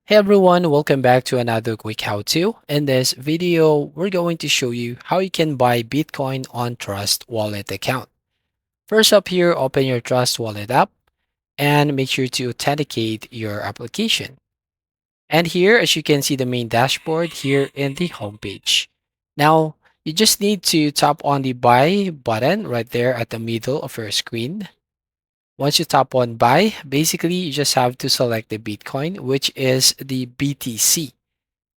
Hey everyone, welcome back to another quick how-to. In this video, we're going to show you how you can buy Bitcoin on Trust Wallet account. First up here, open your Trust Wallet app and make sure to authenticate your application. And here, as you can see the main dashboard here in the homepage. Now, you just need to tap on the buy button right there at the middle of your screen. Once you tap on buy, basically you just have to select the Bitcoin, which is the BTC.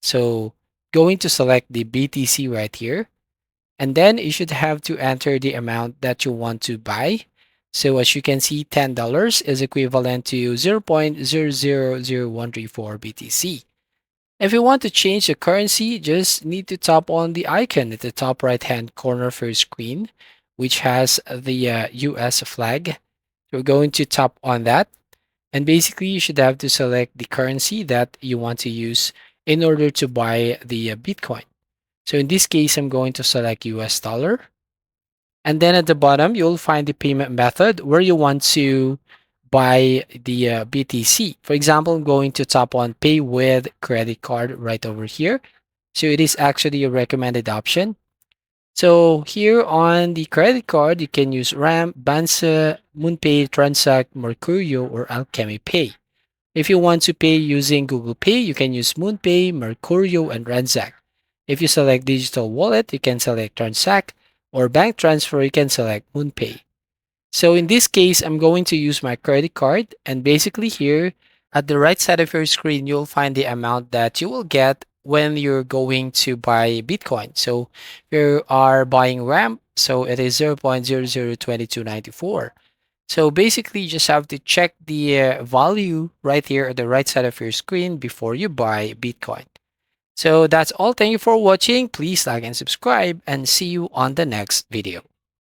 So going to select the BTC right here, and then you should have to enter the amount that you want to buy. So as you can see, $10 is equivalent to 0.000134 BTC. If you want to change the currency, just need to tap on the icon at the top right hand corner of your screen, which has the US flag. We're going to tap on that. And basically, you should have to select the currency that you want to use in order to buy the Bitcoin. So in this case, I'm going to select US dollar. And then at the bottom, you'll find the payment method where you want to buy the BTC. For example, I'm going to tap on pay with credit card right over here. So it is actually a recommended option. So here on the credit card, you can use Ramp, Bansa, MoonPay, Transact, Mercurio, or Alchemy Pay. If you want to pay using Google Pay, you can use MoonPay, Mercurio, and Transact. If you select digital wallet, you can select Transact, or bank transfer, you can select MoonPay. So in this case, I'm going to use my credit card, and basically here at the right side of your screen, you'll find the amount that you will get when you're going to buy Bitcoin. So you are buying RAM, so it is 0.002294. So basically, you just have to check the value right here at the right side of your screen before you buy Bitcoin. So that's all. Thank you for watching. Please like and subscribe and see you on the next video.